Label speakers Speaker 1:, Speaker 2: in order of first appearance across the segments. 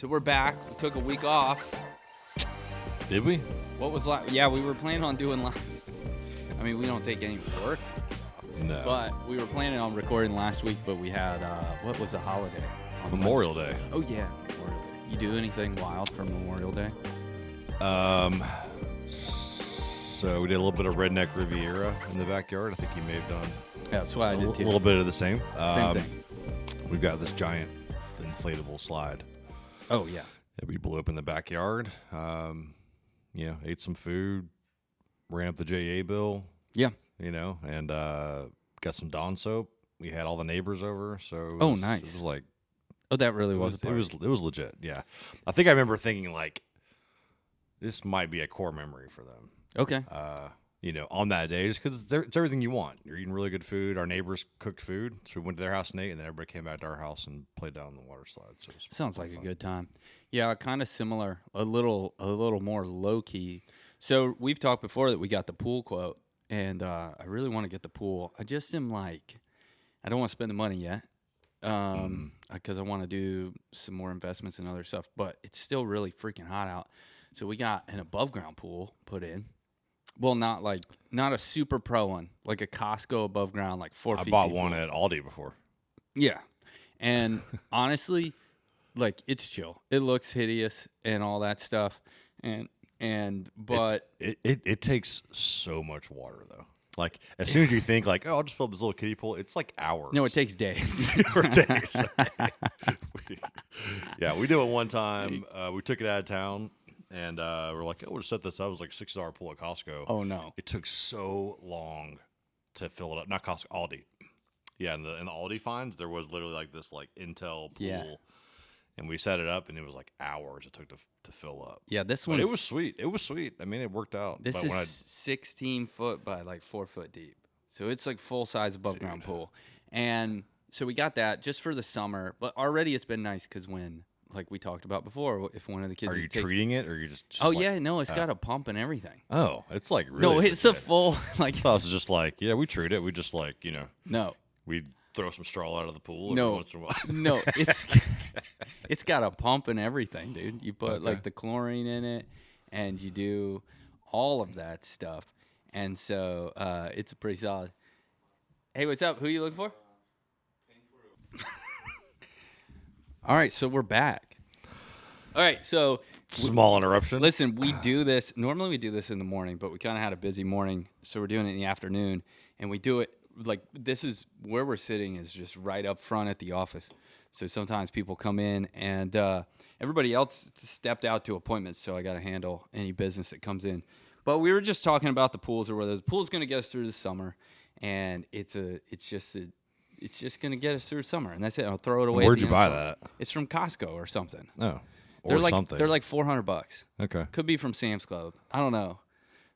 Speaker 1: So we're back. We took a week off.
Speaker 2: Did we?
Speaker 1: What was last? Yeah, we were planning on doing live. I mean, we don't take any work.
Speaker 2: No.
Speaker 1: But we were planning on recording last week, but we had, what was the holiday?
Speaker 2: Memorial Day.
Speaker 1: Oh, yeah. Memorial Day. You do anything wild for Memorial Day?
Speaker 2: So we did a little bit of Redneck Riviera in the backyard. I think you may have done
Speaker 1: Yeah, that's what I did too.
Speaker 2: a little bit of the same.
Speaker 1: Same thing.
Speaker 2: We've got this giant inflatable slide
Speaker 1: Oh, yeah.
Speaker 2: that we blew up in the backyard. Ate some food, ran up the JA bill.
Speaker 1: Yeah.
Speaker 2: And got some Dawn soap. We had all the neighbors over, so
Speaker 1: Oh, nice.
Speaker 2: It was like
Speaker 1: Oh, that really was a
Speaker 2: it
Speaker 1: party.
Speaker 2: was legit. Yeah, I think I remember thinking like, this might be a core memory for them.
Speaker 1: Okay.
Speaker 2: On that day, just because it's everything you want. You're eating really good food. Our neighbors cooked food, so we went to their house and ate, and then everybody came back to our house and played down the water slide. So it was
Speaker 1: Sounds like
Speaker 2: fun.
Speaker 1: a good time. Yeah, kind of similar, a little more low key. So we've talked before that we got the pool quote, and I really want to get the pool. I just am like, I don't want to spend the money yet, because I want to do some more investments and other stuff. But it's still really freaking hot out, so we got an above ground pool put in. Well, not a super pro one, like a Costco above ground, like 4 feet.
Speaker 2: I bought
Speaker 1: deep
Speaker 2: one
Speaker 1: pool.
Speaker 2: at Aldi before.
Speaker 1: Yeah. And honestly, like, it's chill. It looks hideous and all that stuff. But
Speaker 2: It takes so much water though. Like as soon as you think like, oh, I'll just fill up this little kiddie pool, it's like hours.
Speaker 1: no, it takes days.
Speaker 2: for days. We did it one time. We took it out of town, and we're like, oh, we'll just set this up. It was like $6 pool at Costco.
Speaker 1: Oh, no.
Speaker 2: It took so long to fill it up. Not Costco, Aldi. Yeah, in the Aldi finds, there was literally like this like Intel pool.
Speaker 1: Yeah.
Speaker 2: And we set it up, and it was like hours it took to fill up.
Speaker 1: Yeah, this
Speaker 2: But
Speaker 1: one.
Speaker 2: it was sweet. It was sweet. I mean, it worked out.
Speaker 1: This
Speaker 2: But
Speaker 1: is
Speaker 2: when
Speaker 1: 16 foot by like 4 foot deep. So it's like full size above ground pool. And so we got that just for the summer. But already it's been nice because when, like we talked about before, if one of the kids
Speaker 2: Are
Speaker 1: is
Speaker 2: you
Speaker 1: taking-
Speaker 2: treating it, or you just
Speaker 1: Oh,
Speaker 2: like,
Speaker 1: yeah, no, it's got a pump and everything.
Speaker 2: Oh, it's like really.
Speaker 1: No, it's a
Speaker 2: legit.
Speaker 1: full, like,
Speaker 2: I thought it was just like, yeah, we treat it. We just like,
Speaker 1: no.
Speaker 2: we throw some straw out of the pool every
Speaker 1: No,
Speaker 2: once in a while.
Speaker 1: no, it's got a pump and everything, dude. You put like the chlorine in it, and you do all of that stuff, and so it's pretty solid. Hey, what's up? Who you looking for? All right, so we're back. All right, so
Speaker 2: Small interruption.
Speaker 1: listen, we do this. Normally we do this in the morning, but we kind of had a busy morning, so we're doing it in the afternoon, and we do it. Like, this is where we're sitting is just right up front at the office. So sometimes people come in, and everybody else stepped out to appointments, so I got to handle any business that comes in. But we were just talking about the pools, or whether the pool's going to get us through the summer, and it's just going to get us through summer, and that's it. I'll throw it away.
Speaker 2: Where'd you buy that?
Speaker 1: It's from Costco or something.
Speaker 2: Oh,
Speaker 1: They're
Speaker 2: or
Speaker 1: like
Speaker 2: something.
Speaker 1: they're like $400.
Speaker 2: Okay.
Speaker 1: Could be from Sam's Club. I don't know.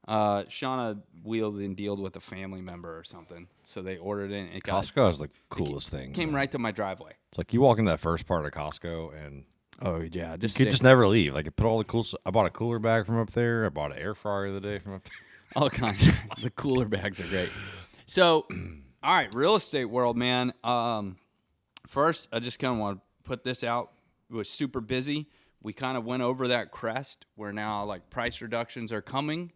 Speaker 1: Shauna wheeled and dealed with a family member or something, so they ordered it. And it
Speaker 2: Costco is the coolest thing.
Speaker 1: came
Speaker 2: man.
Speaker 1: right to my driveway.
Speaker 2: It's like you walk in that first part of Costco, and
Speaker 1: Oh yeah,
Speaker 2: you could just never leave. Like, it put all the cool. I bought a cooler bag from up there. I bought an air fryer the other day from up there.
Speaker 1: all kinds. The cooler bags are great. So, all right, real estate world, man. First, I just kind of want to put this out. It was super busy. We kind of went over that crest where now like price reductions are coming,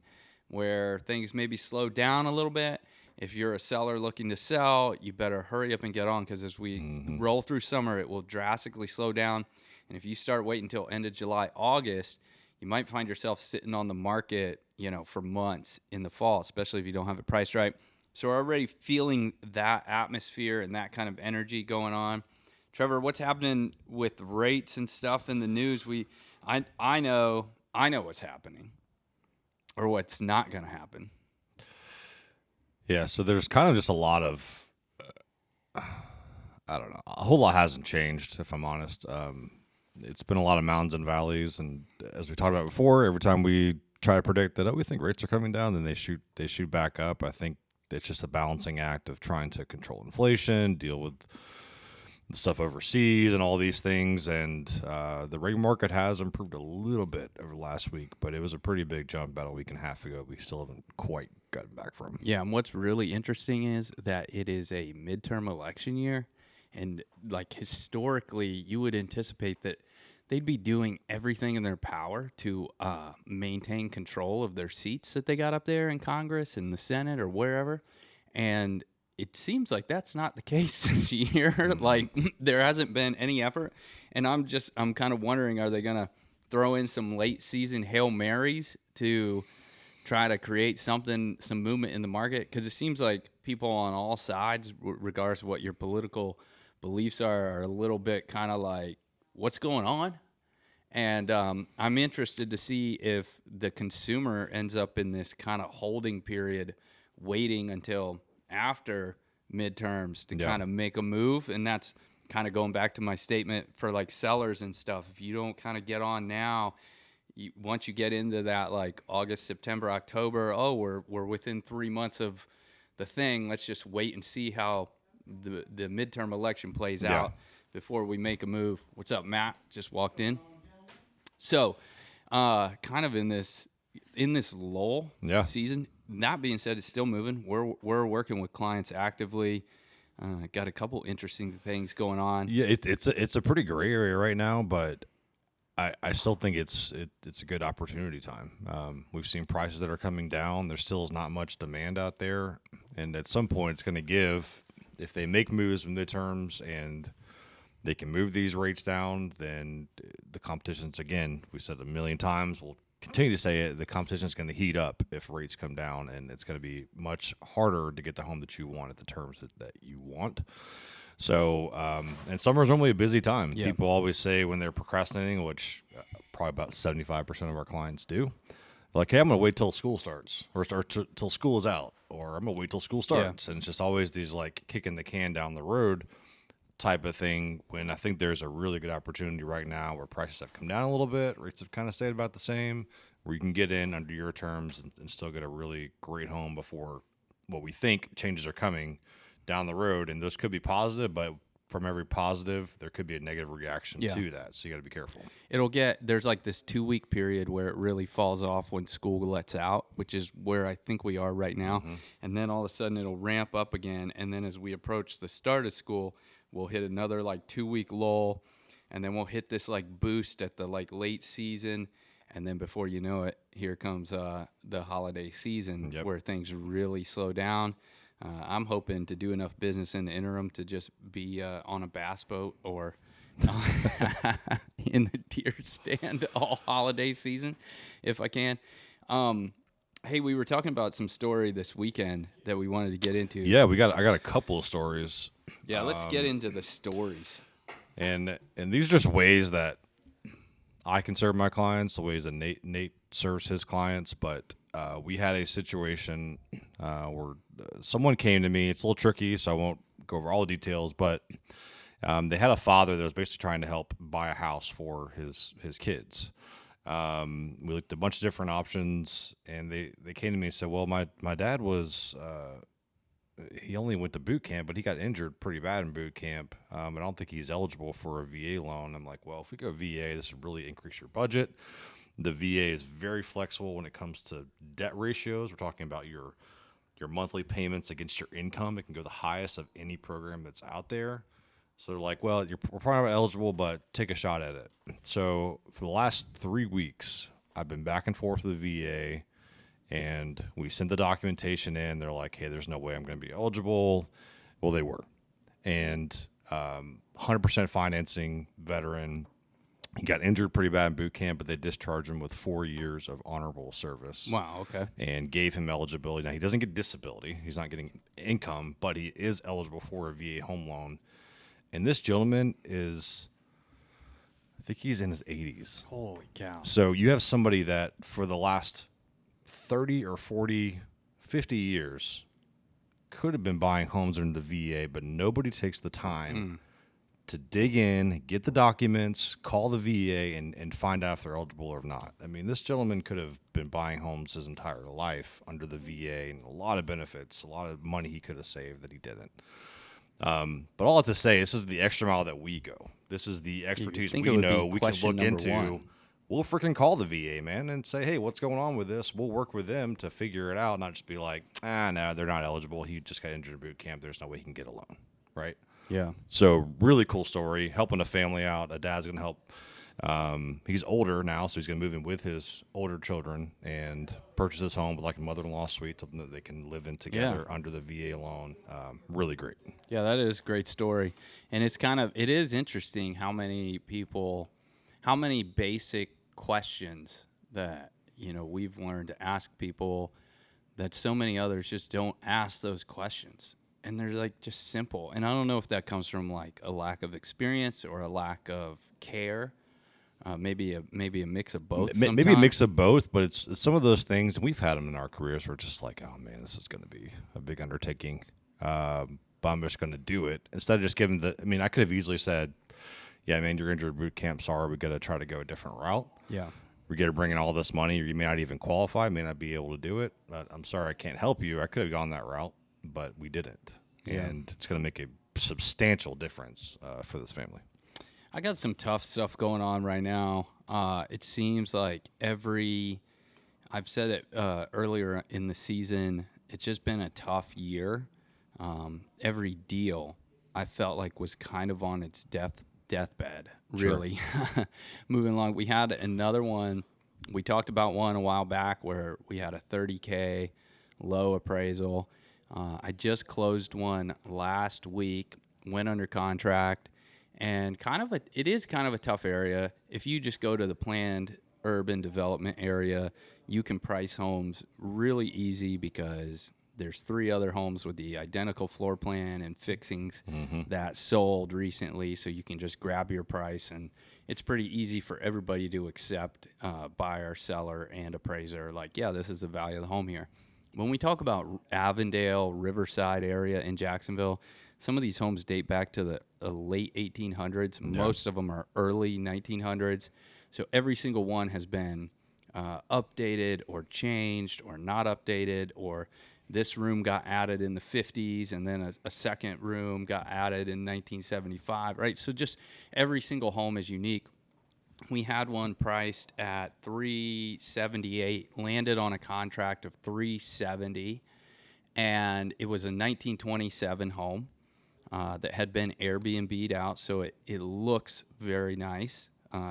Speaker 1: where things maybe slow down a little bit. If you're a seller looking to sell, you better hurry up and get on, because as we roll through summer, it will drastically slow down. And if you start waiting until end of July, August, you might find yourself sitting on the market, for months in the fall, especially if you don't have it priced right. So we're already feeling that atmosphere and that kind of energy going on. Trevor, what's happening with rates and stuff in the news? I know what's happening, or what's not going to happen.
Speaker 2: Yeah, so there's kind of just a lot of, I don't know, a whole lot hasn't changed, if I'm honest. It's been a lot of mountains and valleys, and as we talked about before, every time we try to predict that, we think rates are coming down, then they shoot back up. I think it's just a balancing act of trying to control inflation, deal with the stuff overseas and all these things, and the rate market has improved a little bit over last week, but it was a pretty big jump about a week and a half ago. We still haven't quite gotten back from.
Speaker 1: Yeah, and what's really interesting is that it is a midterm election year, and like historically, you would anticipate that they'd be doing everything in their power to maintain control of their seats that they got up there in Congress and the Senate or wherever. And it seems like that's not the case this year. Like there hasn't been any effort. And I'm kind of wondering, are they going to throw in some late season Hail Marys to try to create some movement in the market? Because it seems like people on all sides, regardless of what your political beliefs are a little bit kind of like, what's going on? And I'm interested to see if the consumer ends up in this kind of holding period, waiting until after midterms to kind of make a move. And that's kind of going back to my statement for like sellers and stuff. If you don't kind of get on now, once you get into that like August, September, October, we're within 3 months of the thing. Let's just wait and see how the midterm election plays out before we make a move. What's up, Matt? Just walked in. So, kind of in this lull season. That being said, it's still moving. We're working with clients actively. Got a couple interesting things going on.
Speaker 2: Yeah, it's a pretty gray area right now, but I still think it's a good opportunity time. We've seen prices that are coming down. There still is not much demand out there, and at some point, it's going to give. If they make moves in midterms and they can move these rates down, then the competition's, again, we said a million times, we'll continue to say it, the competition's going to heat up if rates come down, and it's going to be much harder to get the home that you want at the terms that you want. So, and summer's normally a busy time.
Speaker 1: Yeah.
Speaker 2: People always say when they're procrastinating, which probably about 75% of our clients do, like, hey, I'm going to wait till school starts or till school is out, or I'm going to wait till school starts. And it's just always these like kicking the can down the road type of thing, when I think there's a really good opportunity right now where prices have come down a little bit, rates have kind of stayed about the same, where you can get in under your terms and still get a really great home before what we think changes are coming down the road. And those could be positive, but from every positive, there could be a negative reaction to that. So you got to be careful.
Speaker 1: There's like this 2-week period where it really falls off when school lets out, which is where I think we are right now. Mm-hmm. And then all of a sudden it'll ramp up again. And then as we approach the start of school, we'll hit another like 2-week lull, and then we'll hit this like boost at the like late season. And then before you know it, here comes the holiday season where things really slow down. I'm hoping to do enough business in the interim to just be on a bass boat or in the deer stand all holiday season if I can. Hey, we were talking about some story this weekend that we wanted to get into.
Speaker 2: Yeah, I got a couple of stories.
Speaker 1: Yeah, let's get into the stories.
Speaker 2: And these are just ways that I can serve my clients, the ways that Nate serves his clients. But we had a situation where someone came to me. It's a little tricky, so I won't go over all the details. But they had a father that was basically trying to help buy a house for his kids. We looked at a bunch of different options, and they came to me and said, well, my dad was he only went to boot camp, but he got injured pretty bad in boot camp. I don't think he's eligible for a VA loan. I'm like, well, if we go VA, this would really increase your budget. The VA is very flexible when it comes to debt ratios. We're talking about your monthly payments against your income. It can go the highest of any program that's out there. So they're like, well, we're probably not eligible, but take a shot at it. So for the last 3 weeks, I've been back and forth with the VA, and we sent the documentation in. They're like, hey, there's no way I'm going to be eligible. Well, they were. And 100% financing veteran. He got injured pretty bad in boot camp, but they discharged him with 4 years of honorable service.
Speaker 1: Wow, okay.
Speaker 2: And gave him eligibility. Now, he doesn't get disability. He's not getting income, but he is eligible for a VA home loan. And this gentleman is, I think he's in his 80s.
Speaker 1: Holy cow.
Speaker 2: So you have somebody that for the last 30 or 40, 50 years could have been buying homes under the VA, but nobody takes the time to dig in, get the documents, call the VA, and find out if they're eligible or not. I mean, this gentleman could have been buying homes his entire life under the VA, and a lot of benefits, a lot of money he could have saved that he didn't. But all I have to say, this is the extra mile that we go. This is the expertise we know we can look into.
Speaker 1: One.
Speaker 2: We'll freaking call the VA, man, and say, hey, what's going on with this? We'll work with them to figure it out, not just be like, no, they're not eligible. He just got injured in boot camp. There's no way he can get a loan, right?
Speaker 1: Yeah.
Speaker 2: So really cool story, helping a family out. A dad's going to help He's older now, so he's going to move in with his older children and purchase this home with like a mother-in-law suite, something that they can live in together under the VA loan. Really great.
Speaker 1: Yeah, that is a great story. And it is interesting how many basic questions that, we've learned to ask people that so many others just don't ask those questions. And they're like just simple. And I don't know if that comes from like a lack of experience or a lack of care. Maybe a mix of both.
Speaker 2: Maybe a mix of both, but it's some of those things, and we've had them in our careers where it's just like, oh man, this is going to be a big undertaking, but I'm just going to do it instead of just giving I could have easily said, yeah, man, you're injured boot camp. Sorry, we got to try to go a different route.
Speaker 1: Yeah,
Speaker 2: we got to bring in all this money, or you may not even qualify, may not be able to do it. But I'm sorry, I can't help you. I could have gone that route, but we didn't, and it's going to make a substantial difference for this family.
Speaker 1: I got some tough stuff going on right now. It seems like I've said it earlier in the season, it's just been a tough year. Every deal I felt like was kind of on its deathbed, really. Sure. Moving along, we had another one. We talked about one a while back where we had a $30K low appraisal. I just closed one last week, went under contract. And it is kind of a tough area. If you just go to the planned urban development area, you can price homes really easy because there's 3 other homes with the identical floor plan and fixings that sold recently. So you can just grab your price, and it's pretty easy for everybody to accept, buyer, seller, and appraiser. Like, yeah, this is the value of the home here. When we talk about Avondale, Riverside area in Jacksonville, some of these homes date back to the late 1800s. Yeah. Most of them are early 1900s. So every single one has been updated or changed or not updated, or this room got added in the 50s and then a second room got added in 1975, right? So just every single home is unique. We had one priced at $378, landed on a contract of $370, and it was a 1927 home. That had been Airbnb'd out, so it looks very nice.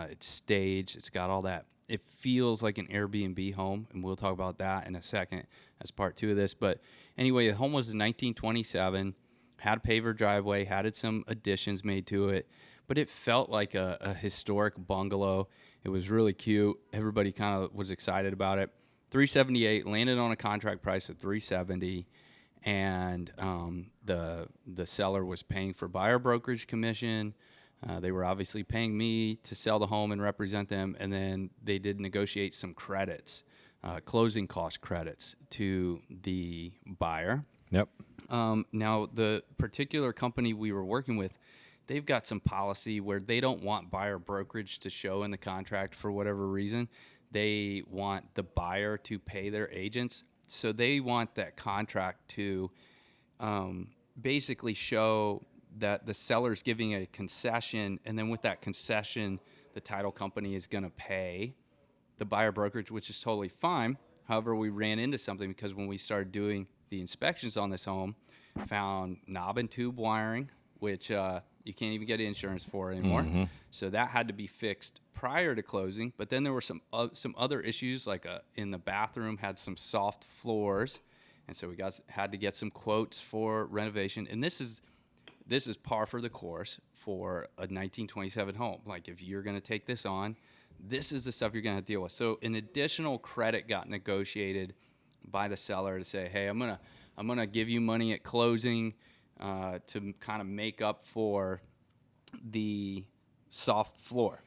Speaker 1: It's staged. It's got all that. It feels like an Airbnb home, and we'll talk about that in a second as part 2 of this. But anyway, the home was in 1927, had a paver driveway, had some additions made to it, but it felt like a historic bungalow. It was really cute. Everybody kind of was excited about it. $378, landed on a contract price of $370. And the seller was paying for buyer brokerage commission. They were obviously paying me to sell the home and represent them, and then they did negotiate some credits, closing cost credits to the buyer.
Speaker 2: Yep.
Speaker 1: Now, the particular company we were working with, they've got some policy where they don't want buyer brokerage to show in the contract for whatever reason. They want the buyer to pay their agents. So they want that contract to basically show that the seller's giving a concession, and then with that concession, the title company is going to pay the buyer brokerage, which is totally fine. However, we ran into something because when we started doing the inspections on this home, found knob and tube wiring, which you can't even get insurance for anymore. Mm-hmm. So that had to be fixed prior to closing. But then there were some other issues, like in the bathroom had some soft floors, and so we had to get some quotes for renovation. And this is par for the course for a 1927 home. Like, if you're going to take this on, this is the stuff you're going to deal with. So an additional credit got negotiated by the seller to say, hey, I'm gonna give you money at closing to kind of make up for the soft floor.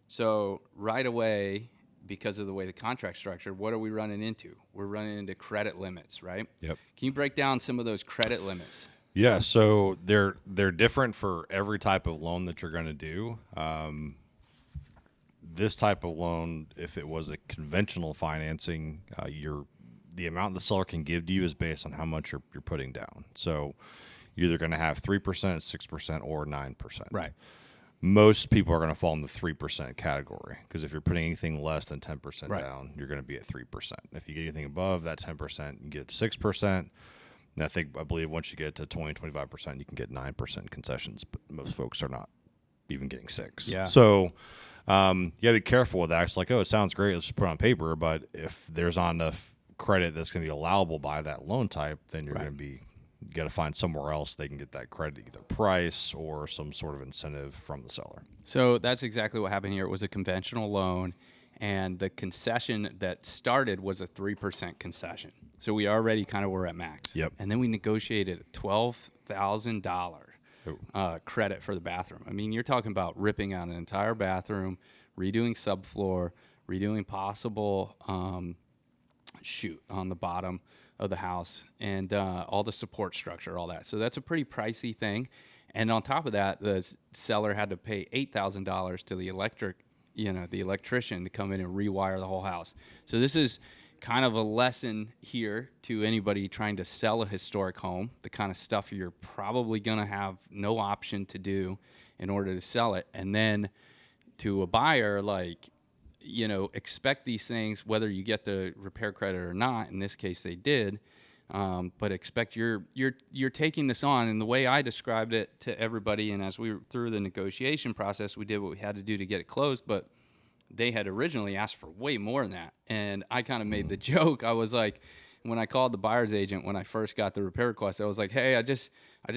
Speaker 1: So right away, because of the way the contract's structured, what are we running into? We're running into credit limits, right?
Speaker 2: Yep.
Speaker 1: Can you break down some of those credit limits?
Speaker 2: Yeah, so they're different for every type of loan that you're going to do. This type of loan, if it was a conventional financing, the amount the seller can give to you is based on how much you're putting down. So you're either going to have 3%, 6%, or 9%.
Speaker 1: Right.
Speaker 2: Most people are going to fall in the 3% category, because if you're putting anything less than 10% down, you're going to be at 3%. If you get anything above that 10%, you get 6%. And I believe once you get to 20, 25%, you can get 9% concessions, but most folks are not even getting 6.
Speaker 1: Yeah.
Speaker 2: So you gotta be careful with that. It's like, oh, it sounds great. Let's just put it on paper. But if there's not enough credit that's going to be allowable by that loan type, then you're going to be, you got to find somewhere else they can get that credit, either price or some sort of incentive from the seller.
Speaker 1: So that's exactly what happened here. It was a conventional loan, and the concession that started was a 3% concession. So we already kind of were at max.
Speaker 2: Yep.
Speaker 1: And then we negotiated a $12,000 credit for the bathroom. I mean, you're talking about ripping out an entire bathroom, redoing subfloor, redoing possible on the bottom of the house, and all the support structure, all that. So that's a pretty pricey thing. And on top of that, the seller had to pay $8,000 to the electrician to come in and rewire the whole house. So this is kind of a lesson here to anybody trying to sell a historic home, the kind of stuff you're probably going to have no option to do in order to sell it. And then to a buyer, like, expect these things, whether you get the repair credit or not. In this case, they did. But expect you're taking this on. And the way I described it to everybody, and as we were through the negotiation process, we did what we had to do to get it closed. But they had originally asked for way more than that. And I kind of made the joke. I was like, when I called the buyer's agent, when I first got the repair request, I was like, hey, I just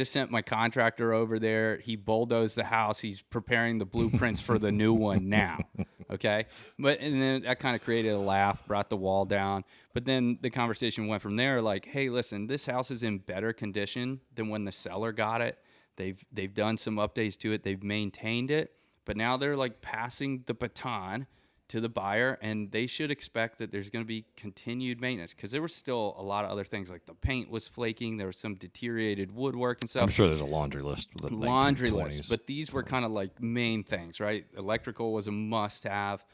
Speaker 1: sent my contractor over there. He bulldozed the house. He's preparing the blueprints for the new one now. Okay. And then that kind of created a laugh, brought the wall down. But then the conversation went from there, like, hey, listen, this house is in better condition than when the seller got it. They've done some updates to it. They've maintained it. But now they're like passing the baton to the buyer, and they should expect that there's going to be continued maintenance, because there was still a lot of other things, like the paint was flaking, there was some deteriorated woodwork and stuff.
Speaker 2: I'm sure there's a laundry list.
Speaker 1: But these were kind of like main things, right? Electrical was a must-have.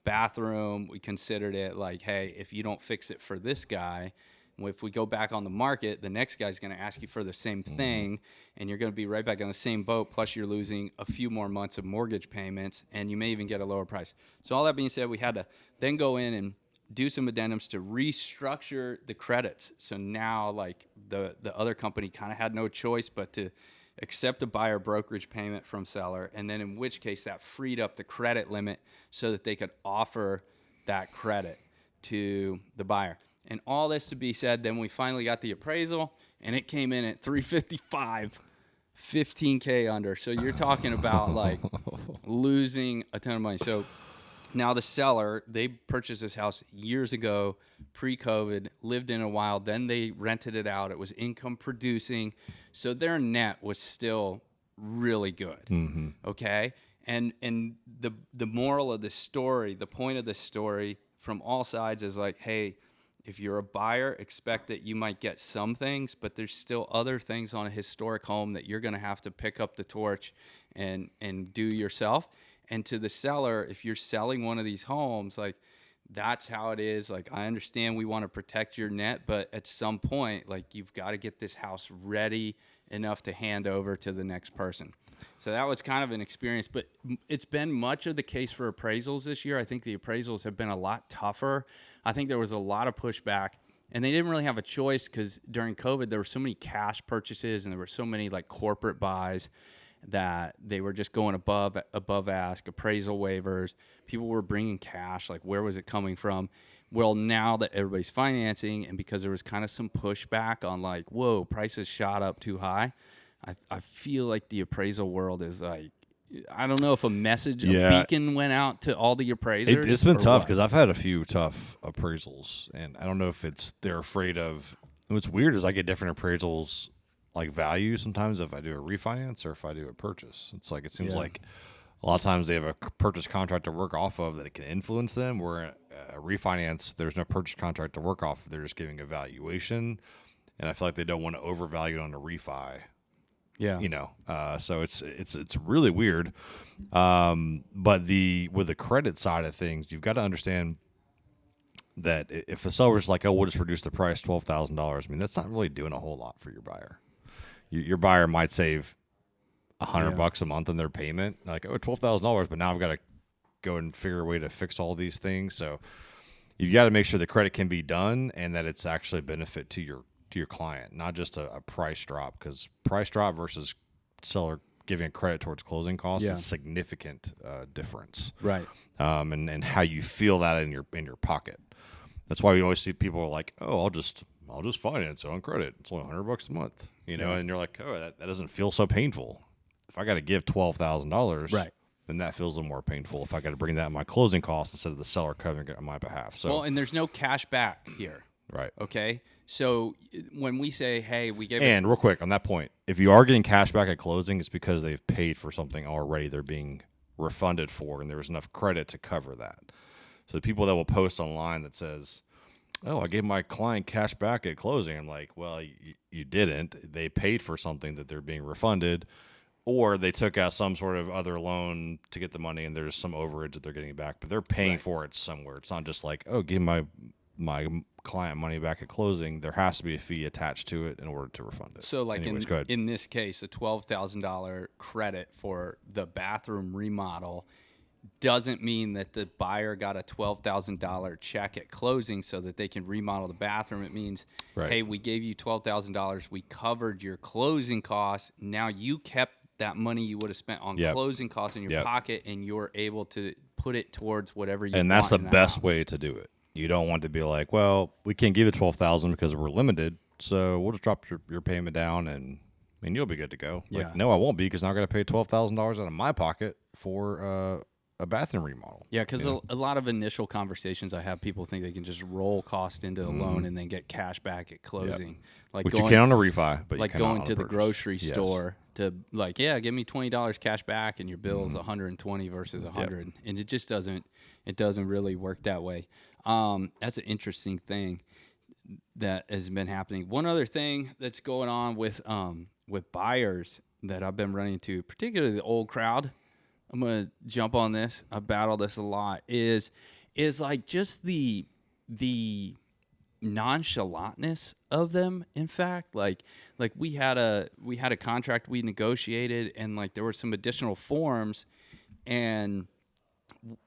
Speaker 1: Bathroom, we considered it like, hey, if you don't fix it for this guy, if we go back on the market, the next guy's going to ask you for the same thing, and you're going to be right back on the same boat, plus you're losing a few more months of mortgage payments, and you may even get a lower price. So all that being said, we had to then go in and do some addendums to restructure the credits. So now, like, the other company kind of had no choice but to accept a buyer brokerage payment from seller, and then in which case that freed up the credit limit so that they could offer that credit to the buyer. And all this to be said, then we finally got the appraisal, and it came in at $355, $15K under. So you're talking about like losing a ton of money. So now the seller, they purchased this house years ago, pre-COVID, lived in a while, then they rented it out. It was income producing. So their net was still really good. Mm-hmm. Okay? And the moral of the story, the point of the story from all sides is like, hey, if you're a buyer, expect that you might get some things, but there's still other things on a historic home that you're going to have to pick up the torch and do yourself. And to the seller, if you're selling one of these homes, like, that's how it is. Like, I understand we want to protect your net, but at some point, like, you've got to get this house ready enough to hand over to the next person. So that was kind of an experience, but it's been much of the case for appraisals this year. I think the appraisals have been a lot tougher. I think there was a lot of pushback, and they didn't really have a choice because during COVID, there were so many cash purchases and there were so many like corporate buys that they were just going above ask, appraisal waivers. People were bringing cash. Like, where was it coming from? Well, now that everybody's financing, and because there was kind of some pushback on like, whoa, prices shot up too high, I feel like the appraisal world is like, I don't know if a message, a beacon went out to all the appraisers.
Speaker 2: It's been tough because I've had a few tough appraisals, and I don't know if they're afraid of. What's weird is I get different appraisals, like value sometimes if I do a refinance or if I do a purchase. It's like, it seems like a lot of times they have a purchase contract to work off of that it can influence them, where a refinance, there's no purchase contract to work off. They're just giving a valuation, and I feel like they don't want to overvalue it on a refi.
Speaker 1: Yeah,
Speaker 2: so it's really weird. But with the credit side of things, you've got to understand that if a seller's like, oh, we'll just reduce the price $12,000, I mean, that's not really doing a whole lot for your buyer. Your buyer might save $100 a month in their payment, like, oh, $12,000, but now I've got to go and figure a way to fix all these things. So you've got to make sure the credit can be done and that it's actually a benefit to your client, not just a price drop, because price drop versus seller giving a credit towards closing costs
Speaker 1: Yeah.
Speaker 2: is a significant difference.
Speaker 1: Right.
Speaker 2: And how you feel that in your pocket. That's why we always see people are like, oh, I'll just finance it on credit. It's only $100 a month, and you're like, oh, that doesn't feel so painful. If I got to give $12,000,
Speaker 1: Right.
Speaker 2: then that feels a little more painful if I got to bring that in my closing costs instead of the seller covering it on my behalf. So,
Speaker 1: Well, and there's no cash back here.
Speaker 2: right.
Speaker 1: Okay. So when we say, hey, we gave it.
Speaker 2: And real quick on that point, if you are getting cash back at closing, it's because they've paid for something already they're being refunded for, and there was enough credit to cover that. So the people that will post online that says, oh, I gave my client cash back at closing. I'm like, well, you didn't. They paid for something that they're being refunded, or they took out some sort of other loan to get the money, and there's some overage that they're getting back. But they're paying for it somewhere. It's not just like, oh, give my client money back at closing. There has to be a fee attached to it in order to refund it.
Speaker 1: So, like
Speaker 2: Anyways, go ahead.
Speaker 1: in this case, a $12,000 credit for the bathroom remodel doesn't mean that the buyer got a $12,000 check at closing so that they can remodel the bathroom. It means,
Speaker 2: Right.
Speaker 1: hey, we gave you $12,000. We covered your closing costs. Now you kept that money you would have spent on
Speaker 2: Yep.
Speaker 1: closing costs in your
Speaker 2: Yep.
Speaker 1: pocket, and you're able to put it towards whatever you
Speaker 2: And that's
Speaker 1: want
Speaker 2: the
Speaker 1: in
Speaker 2: best
Speaker 1: house.
Speaker 2: way to do it. You don't want to be like, well, we can't give you 12,000 because we're limited, so we'll just drop your payment down, and you'll be good to go.
Speaker 1: Yeah.
Speaker 2: Like, no, I won't be, because now I got to pay $12,000 out of my pocket for a bathroom remodel.
Speaker 1: Yeah, because a lot of initial conversations I have, people think they can just roll cost into the loan and then get cash back at closing. Like
Speaker 2: Which
Speaker 1: going,
Speaker 2: you can on a refi, but
Speaker 1: like
Speaker 2: you cannot
Speaker 1: going
Speaker 2: on a
Speaker 1: to the
Speaker 2: purchase.
Speaker 1: grocery
Speaker 2: Yes.
Speaker 1: store to like, yeah, give me $20 cash back, and your bill is $120 versus $100, and it just doesn't really work that way. That's an interesting thing that has been happening. One other thing that's going on with buyers that I've been running into, particularly the old crowd, I'm gonna jump on this. I battle this a lot. Is like just the nonchalantness of them. In fact, like we had a contract we negotiated, and like there were some additional forms, and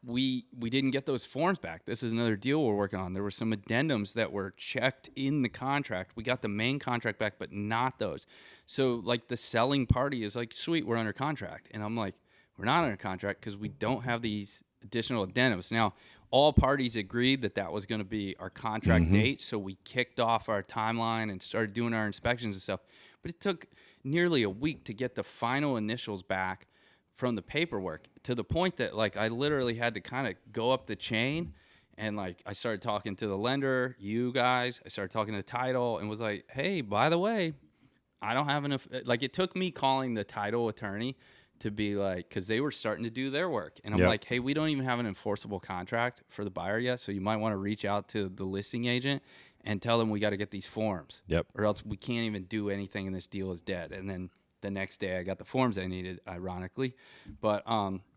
Speaker 1: we didn't get those forms back. This is another deal we're working on. There were some addendums that were checked in the contract. We got the main contract back, but not those. So like the selling party is like, sweet, we're under contract, and I'm like, we're not under contract because we don't have these additional addendums. Now, all parties agreed that was going to be our contract date, so we kicked off our timeline and started doing our inspections and stuff. But it took nearly a week to get the final initials back from the paperwork, to the point that like I literally had to kind of go up the chain, and like I started talking to the lender, you guys, I started talking to title, and was like, hey, by the way, I don't have enough. Like it took me calling the title attorney to be like, because they were starting to do their work, and I'm like, hey, we don't even have an enforceable contract for the buyer yet, so you might want to reach out to the listing agent and tell them we got to get these forms, or else we can't even do anything, and this deal is dead. And then the next day I got the forms I needed, ironically. But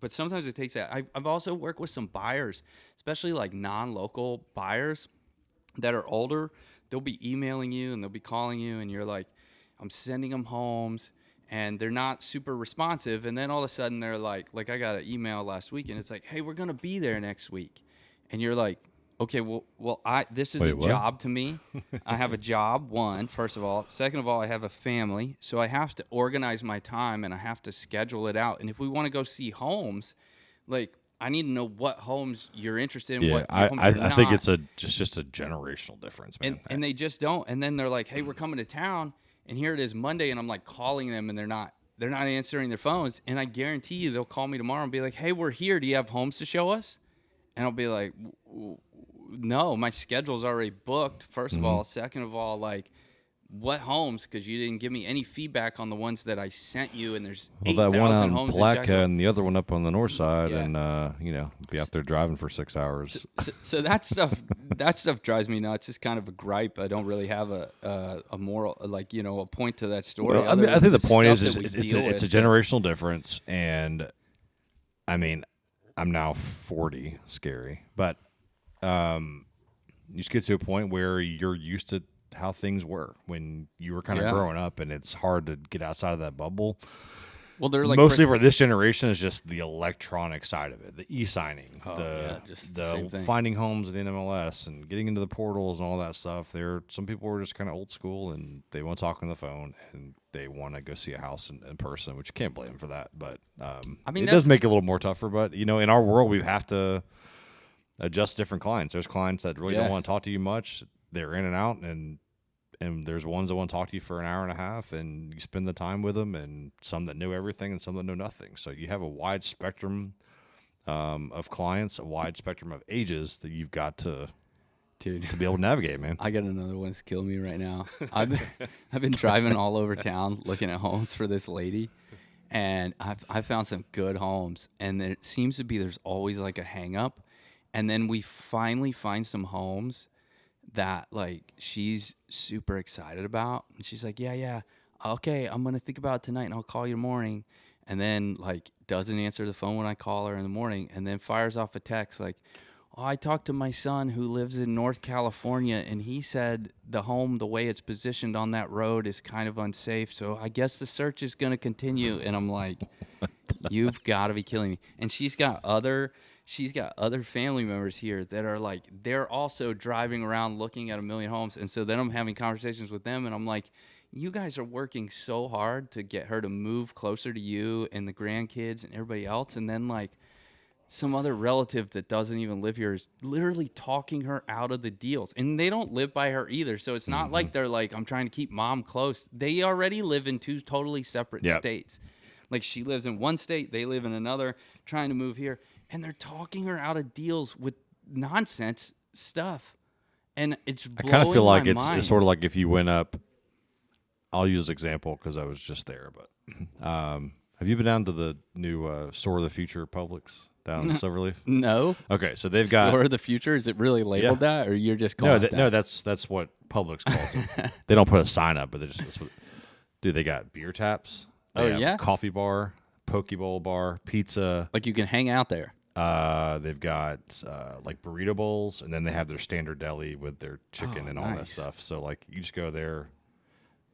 Speaker 1: sometimes it takes that. I've also worked with some buyers, especially like non-local buyers that are older. They'll be emailing you and they'll be calling you, and you're like, I'm sending them homes, and they're not super responsive. And then all of a sudden they're like I got an email last week, and it's like, hey, we're going to be there next week. And you're like, okay, well, this is
Speaker 2: Wait,
Speaker 1: a
Speaker 2: what?
Speaker 1: job to me. I have a job, first of all. Second of all, I have a family, so I have to organize my time, and I have to schedule it out. And if we want to go see homes, like, I need to know what homes you're interested in.
Speaker 2: Yeah,
Speaker 1: what homes
Speaker 2: I
Speaker 1: you're
Speaker 2: think
Speaker 1: not.
Speaker 2: it's just a generational difference, man.
Speaker 1: And they just don't. And then they're like, hey, we're coming to town, and here it is Monday, and I'm like calling them, and they're not answering their phones. And I guarantee you they'll call me tomorrow and be like, hey, we're here. Do you have homes to show us? And I'll be like, no, my schedule's already booked, first of all. Second of all, like, what homes? Because you didn't give me any feedback on the ones that I sent you, and there's 8,000
Speaker 2: that one on
Speaker 1: homes in
Speaker 2: Black
Speaker 1: Jacksonville.
Speaker 2: and the other one up on the north side,
Speaker 1: Yeah.
Speaker 2: and be out there driving for 6 hours.
Speaker 1: So that stuff drives me nuts. It's kind of a gripe. I don't really have a moral, like, a point to that story.
Speaker 2: Well, I
Speaker 1: other
Speaker 2: mean, I
Speaker 1: than
Speaker 2: think the point
Speaker 1: stuff
Speaker 2: is
Speaker 1: that we
Speaker 2: it's
Speaker 1: deal
Speaker 2: a
Speaker 1: with.
Speaker 2: generational difference, and I mean, I'm now 40, scary, but you just get to a point where you're used to how things were when you were kind of growing up, and it's hard to get outside of that bubble.
Speaker 1: Well, they're like
Speaker 2: mostly for this generation is just the electronic side of it, the e-signing,
Speaker 1: just the same thing.
Speaker 2: finding homes in MLS and getting into the portals and all that stuff. Some people are just kind of old school and they want to talk on the phone and they want to go see a house in person, which you can't blame them for that. But I mean, it does make it a little more tougher. But in our world, we have to adjust different clients. There's clients that really don't want to talk to you much. They're in and out, and there's ones that want to talk to you for an hour and a half, and you spend the time with them, and some that know everything and some that know nothing. So you have a wide spectrum of clients, a wide spectrum of ages that you've got to be able to navigate, man.
Speaker 1: I got another one that's killing me right now. I've been driving all over town looking at homes for this lady, and I've found some good homes, and there seems to be there's always like a hang up, and then we finally find some homes that like she's super excited about, and she's like, yeah, okay, I'm gonna think about it tonight and I'll call you in the morning, and then like doesn't answer the phone when I call her in the morning, and then fires off a text like, oh, I talked to my son who lives in North California, and he said the home, the way it's positioned on that road is kind of unsafe, so I guess the search is gonna continue. And I'm like, you've got to be killing me. And she's got other family members here that are like, they're also driving around looking at a million homes. And so then I'm having conversations with them, and I'm like, you guys are working so hard to get her to move closer to you and the grandkids and everybody else. And then like some other relative that doesn't even live here is literally talking her out of the deals. And they don't live by her either. So it's not like they're like, I'm trying to keep mom close. They already live in two totally separate states. Like she lives in one state, they live in another, trying to move here. And they're talking her out of deals with nonsense stuff. And it's blowing my mind.
Speaker 2: I kind of feel like it's sort of like if you went up, I'll use an example because I was just there, but have you been down to the new Store of the Future Publix down in Silverleaf?
Speaker 1: No.
Speaker 2: Okay, so they've got
Speaker 1: Store of the Future. Is it really labeled that, or you're just calling it that?
Speaker 2: No, that's what Publix calls them. They don't put a sign up, but they got beer taps. They have coffee bar, poke bowl bar, pizza.
Speaker 1: Like you can hang out there.
Speaker 2: They've got like burrito bowls, and then they have their standard deli with their chicken and all that stuff. So like you just go there,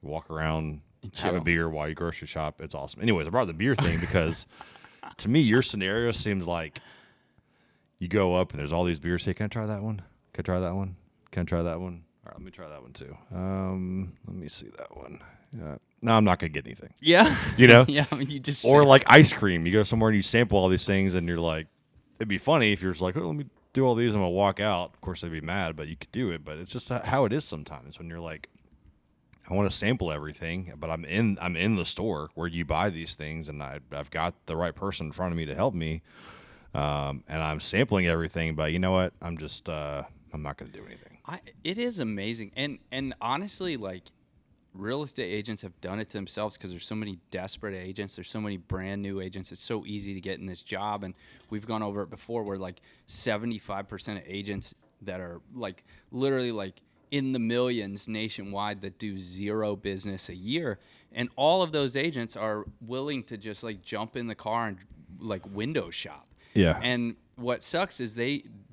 Speaker 2: walk around, have a beer while you grocery shop. It's awesome. Anyways, I brought the beer thing because to me your scenario seems like you go up and there's all these beers. Hey, can I try that one? Can I try that one? Can I try that one? All right, let me try that one too. Let me see that one. No, I'm not gonna get anything.
Speaker 1: Yeah, yeah. I mean, you just
Speaker 2: like ice cream. You go somewhere and you sample all these things, and you're like, it'd be funny if you're just like, oh, let me do all these, and I'm gonna walk out. Of course, they'd be mad, but you could do it. But it's just how it is sometimes when you're like, I want to sample everything, but I'm in the store where you buy these things, and I've got the right person in front of me to help me, and I'm sampling everything. But you know what? I'm just I'm not gonna do anything.
Speaker 1: It is amazing, and honestly, like. Real estate agents have done it to themselves because there's so many desperate agents. There's so many brand new agents. It's so easy to get in this job. And we've gone over it before where like 75% of agents that are like literally like in the millions nationwide that do zero business a year. And all of those agents are willing to just like jump in the car and like window shop.
Speaker 2: Yeah.
Speaker 1: And what sucks is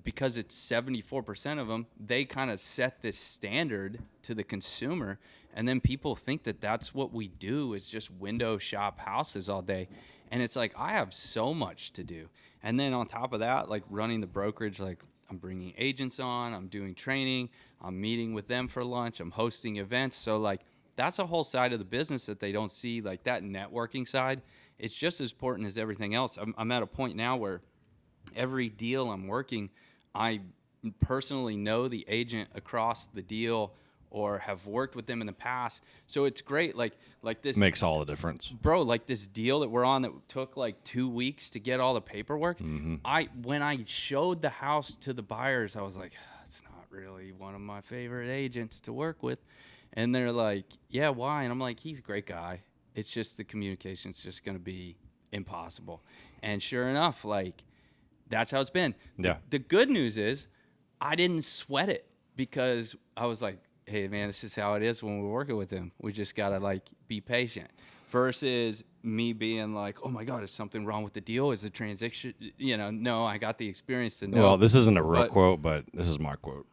Speaker 1: because it's 74% of them, they kind of set this standard to the consumer. And then people think that that's what we do is just window shop houses all day. And it's like, I have so much to do. And then on top of that, like running the brokerage, like I'm bringing agents on, I'm doing training, I'm meeting with them for lunch, I'm hosting events. So like that's a whole side of the business that they don't see, like that networking side. It's just as important as everything else. I'm at a point now where every deal I'm working, I personally know the agent across the deal or have worked with them in the past. So it's great. Like this
Speaker 2: makes all the difference.
Speaker 1: Bro, like this deal that we're on that took like 2 weeks to get all the paperwork.
Speaker 2: Mm-hmm.
Speaker 1: When I showed the house to the buyers, I was like, it's not really one of my favorite agents to work with. And they're like, yeah, why? And I'm like, he's a great guy. It's just the communication's just going to be impossible. And sure enough, like that's how it's been.
Speaker 2: Yeah.
Speaker 1: The good news is I didn't sweat it because I was like, hey, man, this is how it is when we're working with him. We just got to, like, be patient. Versus me being like, oh, my God, is something wrong with the deal? Is the transaction, no, I got the experience to know.
Speaker 2: Well, this isn't a real quote, but this is my quote.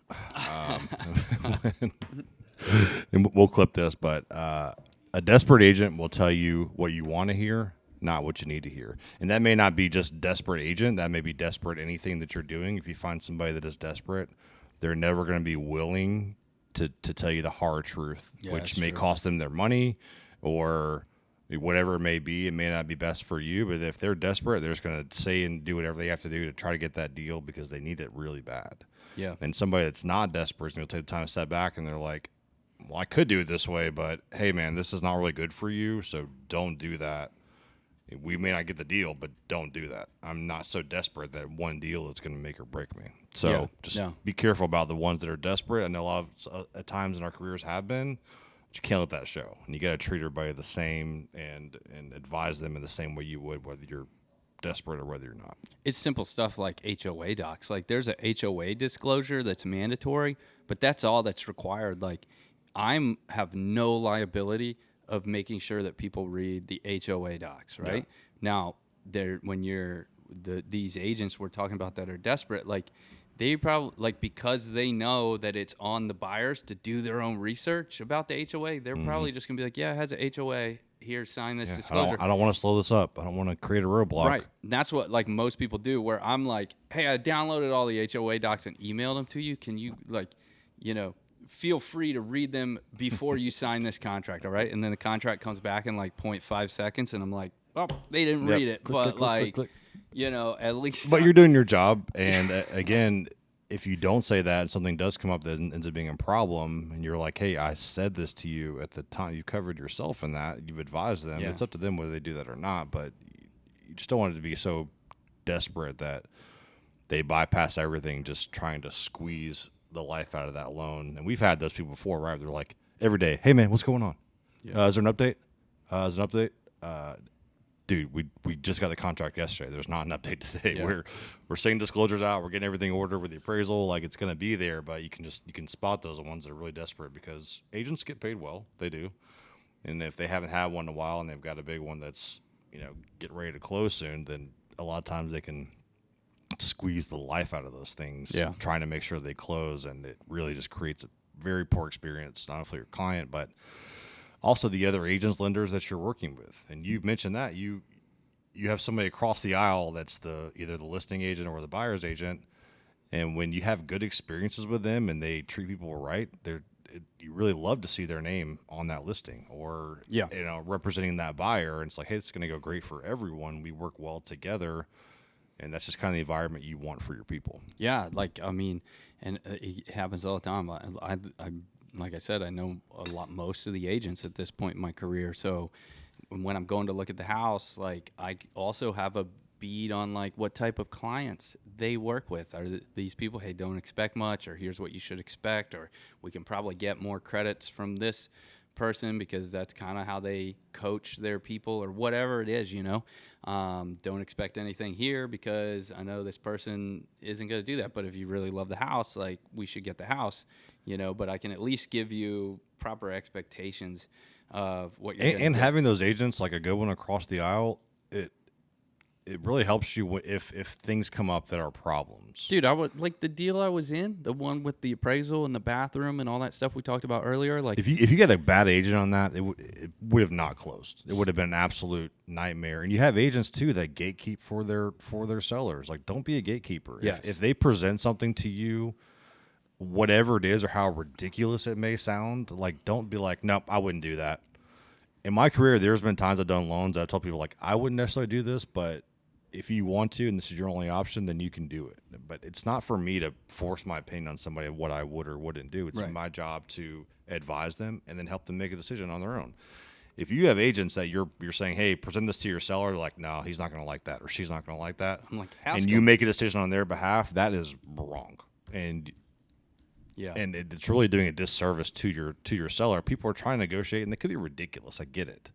Speaker 2: And we'll clip this, but a desperate agent will tell you what you want to hear not what you need to hear. And that may not be just desperate agent. That may be desperate anything that you're doing. If you find somebody that is desperate, they're never going to be willing to tell you the hard truth, which may cost them their money or whatever it may be. It may not be best for you, but if they're desperate, they're just going to say and do whatever they have to do to try to get that deal because they need it really bad.
Speaker 1: Yeah.
Speaker 2: And somebody that's not desperate is going to take the time to step back and they're like, well, I could do it this way, but hey, man, this is not really good for you, so don't do that. We may not get the deal, but don't do that. I'm not so desperate that one deal is going to make or break me. So be careful about the ones that are desperate. I know a lot of at times in our careers have been, but you can't let that show. And you got to treat everybody the same and advise them in the same way you would whether you're desperate or whether you're not.
Speaker 1: It's simple stuff like HOA docs. Like there's a HOA disclosure that's mandatory, but that's all that's required. Like have no liability of making sure that people read the HOA docs, right? Yeah. Now, these agents we're talking about that are desperate, like they probably because they know that it's on the buyers to do their own research about the HOA, they're probably just gonna be like, yeah, it has a HOA. Here, sign this disclosure.
Speaker 2: I don't want to slow this up. I don't want to create a roadblock.
Speaker 1: Right. And that's what most people do. Where I'm like, hey, I downloaded all the HOA docs and emailed them to you. Can you feel free to read them before you sign this contract, all right? And then the contract comes back in 0.5 seconds, and I'm like, oh, they didn't read it. But click. At least.
Speaker 2: But you're doing your job, and again, if you don't say that and something does come up that ends up being a problem, and you're like, hey, I said this to you at the time, you covered yourself in that, you've advised them. Yeah. It's up to them whether they do that or not, but you just don't want it to be so desperate that they bypass everything just trying to squeeze the life out of that loan. And we've had those people before, right? They're like, every day, hey, man, what's going on? Yeah. Is there an update? Dude, we just got the contract yesterday. There's not an update today. Yeah. We're sending disclosures out. We're getting everything ordered with the appraisal. Like it's going to be there, but you can spot those ones that are really desperate because agents get paid well. They do. And if they haven't had one in a while and they've got a big one that's, getting ready to close soon, then a lot of times they can squeeze the life out of those things, trying to make sure they close. And it really just creates a very poor experience, not only for your client, but also the other agents, lenders that you're working with. And you mentioned that you have somebody across the aisle that's either the listing agent or the buyer's agent. And when you have good experiences with them and they treat people right, you really love to see their name on that listing or, representing that buyer. And it's like, hey, it's going to go great for everyone. We work well together. And that's just kind of the environment you want for your people. Yeah.
Speaker 1: And it happens all the time. I like I said, I know most of the agents at this point in my career. So when I'm going to look at the house, I also have a bead on what type of clients they work with. Are these people, hey, don't expect much, or here's what you should expect, or we can probably get more credits from this person because that's kind of how they coach their people or whatever it is, don't expect anything here because I know this person isn't going to do that. But if you really love the house, we should get the house, but I can at least give you proper expectations of what you're
Speaker 2: and having those agents, like a good one across the aisle, it really helps you if things come up that are problems.
Speaker 1: Dude, I would the deal I was in, the one with the appraisal and the bathroom and all that stuff we talked about earlier.
Speaker 2: If you get a bad agent on that, it would have not closed. It would have been an absolute nightmare. And you have agents too that gatekeep for their sellers. Don't be a gatekeeper.
Speaker 1: Yes.
Speaker 2: If they present something to you, whatever it is or how ridiculous it may sound, don't be like, nope, I wouldn't do that. In my career, there's been times I've done loans that I've told people I wouldn't necessarily do this, but if you want to and this is your only option, then you can do it. But it's not for me to force my opinion on somebody of what I would or wouldn't do. It's my job to advise them and then help them make a decision on their own. If you have agents that you're saying, hey, present this to your seller, no, he's not going to like that or she's not going to like that.
Speaker 1: I'm
Speaker 2: and you make a decision on their behalf, that is wrong. And and it's really doing a disservice to your seller. People are trying to negotiate and they could be ridiculous. I get it.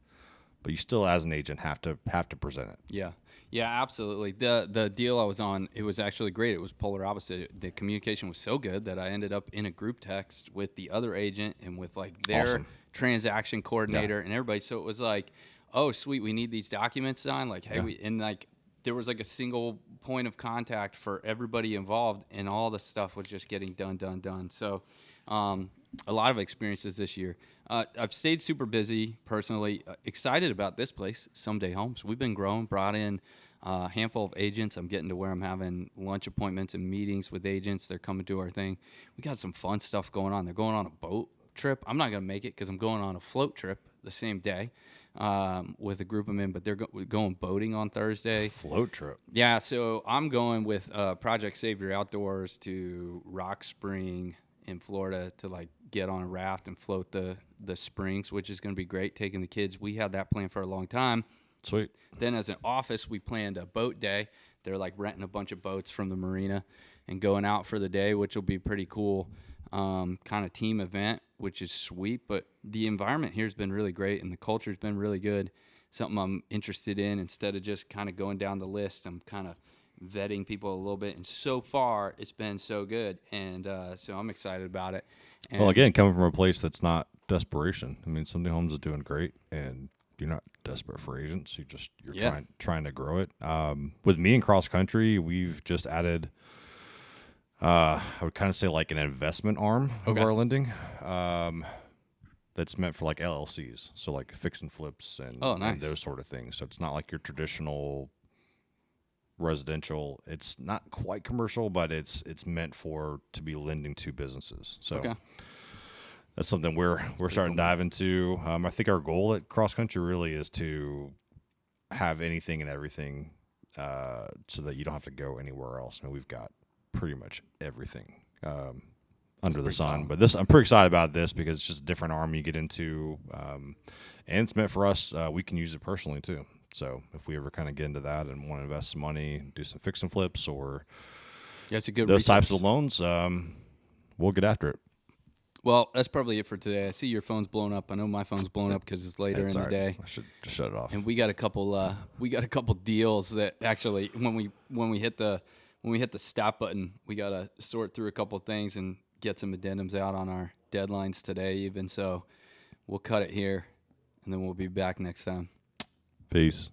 Speaker 2: But you still, as an agent, have to present it.
Speaker 1: Yeah, absolutely. The deal I was on, it was actually great. It was polar opposite. The communication was so good that I ended up in a group text with the other agent and with their transaction coordinator and everybody. So it was oh, sweet, we need these documents signed. There was a single point of contact for everybody involved, and all the stuff was just getting done. So A lot of experiences this year. I've stayed super busy personally. Excited about this place, Someday Homes. We've been growing, brought in a handful of agents. I'm getting to where I'm having lunch appointments and meetings with agents. They're coming to our thing. We got some fun stuff going on. They're going on a boat trip. I'm not going to make it because I'm going on a float trip the same day with a group of men, but they're going boating on Thursday.
Speaker 2: Float trip.
Speaker 1: Yeah, so I'm going with Project Save Your Outdoors to Rock Spring in Florida to like get on a raft and float the springs, which is going to be great. Taking the kids, we had that plan for a long time.
Speaker 2: Sweet.
Speaker 1: Then as an office, we planned a boat day. They're like renting a bunch of boats from the marina and going out for the day, which will be pretty cool. Kind of team event, which is sweet. But the environment here has been really great, and the culture's been really good. Something I'm interested in. Instead of just kind of going down the list, I'm kind of vetting people a little bit. And so far, it's been so good, and so I'm excited about it. And
Speaker 2: Well, again, coming from a place that's not desperation. I mean, Someday Homes is doing great, and you're not desperate for agents. You're trying to grow it. With me in cross country, we've just added. I would kind of say like an investment arm of our lending. That's meant for like LLCs, so like fix and flips and those sort of things. So it's not like your traditional residential. It's not quite commercial, but it's meant to be lending to businesses. So that's something we're starting to dive into. I think our goal at Cross Country really is to have anything and everything, so that you don't have to go anywhere else. I mean, we've got pretty much everything under the sun. But I'm pretty excited about this because it's just a different arm you get into, and it's meant for us. We can use it personally too. So if we ever kind of get into that and want to invest some money, do some fix and flips, or
Speaker 1: it's a good
Speaker 2: those
Speaker 1: resource.
Speaker 2: types of loans, we'll get after it.
Speaker 1: Well, that's probably it for today. I see your phone's blown up. I know my phone's blown up because it's later in the day.
Speaker 2: I should just shut it off.
Speaker 1: And we got a couple deals that actually when we hit the stop button, we got to sort through a couple things and get some addendums out on our deadlines today even. So we'll cut it here, and then we'll be back next time.
Speaker 2: Peace.